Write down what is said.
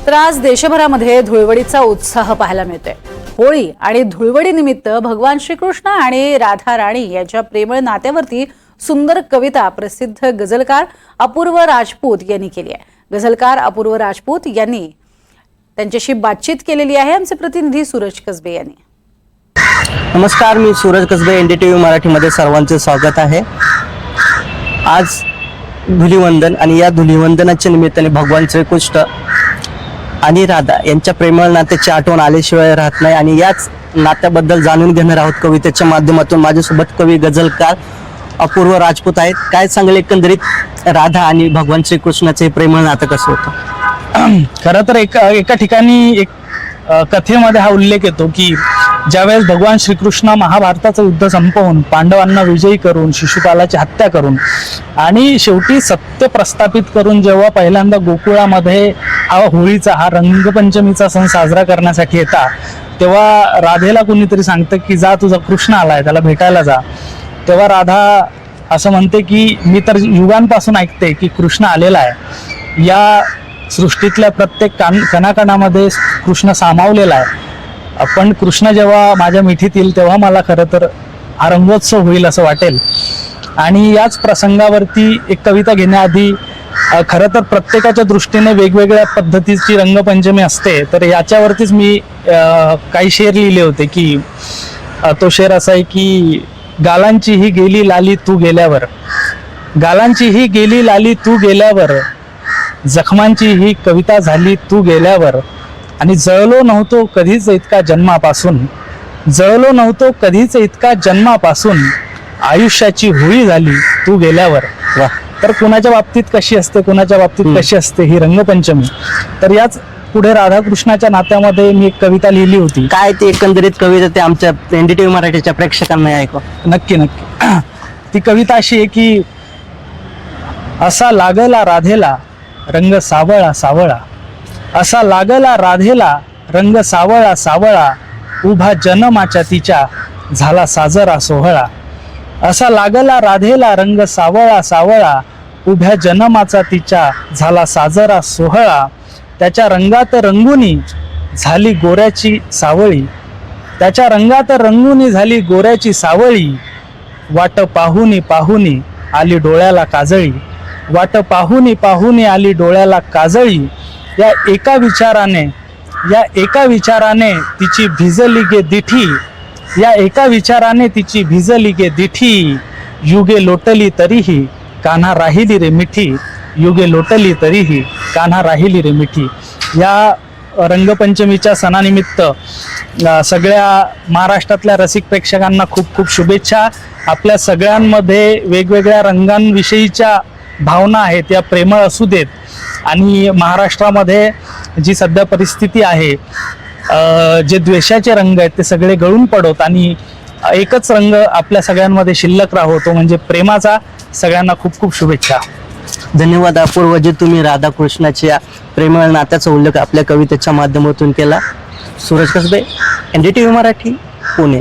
तर आज देशभरामध्ये धुळवडीचा उत्साह पाहायला मिळतोय। होळी आणि धुळवडी निमित्त भगवान श्रीकृष्ण आणि राधा राणी यांच्या प्रेमळ नात्यावरती सुंदर कविता प्रसिद्ध गझलकार अपूर्व राजपूत यांनी केली आहे। गझलकार अपूर्व राजपूत यांनी त्यांच्याशी बातचीत केलेली आहे। आमचे प्रतिनिधी सूरज कसबे यांनी। नमस्कार, मी सूरज कसबे, एनडीटीव्ही मराठीमध्ये सर्वांचे स्वागत आहे। आज धुलिवंदन आणि या धुलिवंदनाच्या निमित्ताने भगवान श्रीकृष्ण आणि राधा यांच्या प्रेमळ नात्याची आठवण आल्याशिवाय राहत नाही आणि याच नात्याबद्दल जाणून घेणार आहोत कवितेच्या माध्यमातून। माझ्यासोबत कवी गझलकार अपूर्व राजपूत आहेत। काय सांगेल एकंदरीत राधा आणि भगवान श्रीकृष्णाचे प्रेमळ नातं कसं होतं? खरं तर एका ठिकाणी एक कथेमध्ये हा उल्लेख येतो की ज्यावेळेस भगवान श्रीकृष्ण महाभारताचं युद्ध संपवून पांडवांना विजयी करून शिशुपालाची हत्या करून आणि शेवटी सत्य प्रस्थापित करून जेव्हा पहिल्यांदा गोकुळामध्ये हा होळीचा हा रंगपंचमीचा सण साजरा करण्यासाठी येतात, तेव्हा राधेला कुणीतरी सांगतं की जा, तुझा कृष्ण आलाय, त्याला भेटायला जा। तेव्हा राधा असं म्हणते की मी तर युगांपासून ऐकते की कृष्ण आलेला आहे, या सृष्टीतल्या प्रत्येक कणाकणामध्ये कृष्ण सामावलेला आहे, पण कृष्ण जेव्हा माझ्या मिठीत येईल तेव्हा मला खरं तर हा रंगोत्सव होईल असं वाटेल। आणि याच प्रसंगावरती एक कविता घेण्याआधी खरं तर प्रत्येकाच्या दृष्टीने वेगवेगळ्या पद्धतीची रंगपंचमी असते, तर याच्यावरतीच मी काही शेर लिहिले होते की तो शेर असा आहे की गालांची ही गेली लाली तू गेल्यावर, गालांची ही गेली लाली तू गेल्यावर, जखमांची ही कविता झाली तू गेल्यावर, आणि जळलो नव्हतो कधीच इतका जन्मापासून, जळलो नव्हतो कधीच इतका जन्मापासून, आयुष्याची होळी झाली तू गेल्यावर। तर कुणाच्या बाबतीत कशी असते, कुणाच्या बाबतीत कशी असते ही रंगपंचमी। तर याच पुढे राधाकृष्णाच्या नात्यामध्ये मी एक कविता लिहिली होती। काय ती एकंदरीत कविता ते आमच्या एनडीटीव्ही मराठीच्या प्रेक्षकांना ऐकवा। नक्की नक्की। ती कविता अशी आहे की असा लागला राधेला रंग सावळा सावळा, असा लागला राधेला रंग सावळा सावळा, उभा जन्माच्या तिच्या झाला साजरा सोहळा। असा लागला राधेला रंग सावळा सावळा, उभ्या जन्माचा तिच्या झाला साजरा सोहळा। त्याच्या रंगात रंगुनी झाली गोऱ्याची सावळी, त्याच्या रंगात रंगुनी झाली गोऱ्याची सावळी, वाट पाहुनी पाहुनी आली डोळ्याला काजळी, वाट पाहुनी पाहुनी आली डोळ्याला काजळी। या एका विचाराने तिची भिजली गे दिठी, या एका विचाराने तिची भिजली गे दिठी, युगे लोटली तरीही कान्हा राहिली रे मिठी, युगे लोटली तरीही कान्हा राहिली रे मिठी। या रंगपंचमीच्या सणानिमित्त सगळ्या महाराष्ट्रातल्या रसिक प्रेक्षकांना खूप खूप शुभेच्छा। आपल्या सगळ्यांमध्ये वेगवेगळ्या रंगांविषयीच्या भावना आहेत या प्रेमळ असू देत, आणि महाराष्ट्रामध्ये जी सध्या परिस्थिती आहे, जे द्वेषाचे रंग आहेत ते सगळे गळून पडोत आणि एकच रंग आपल्या सगळ्यांमध्ये शिल्लक राहो, तो म्हणजे प्रेमाचा। सगळ्यांना खूप खूप शुभेच्छा। धन्यवाद अपूर्व, जे तुम्ही राधाकृष्णाच्या प्रेमळ नात्याचा उल्लेख आपल्या कवितेच्या माध्यमातून केला। सूरज कसबे, एनडीटीव्ही मराठी, पुणे।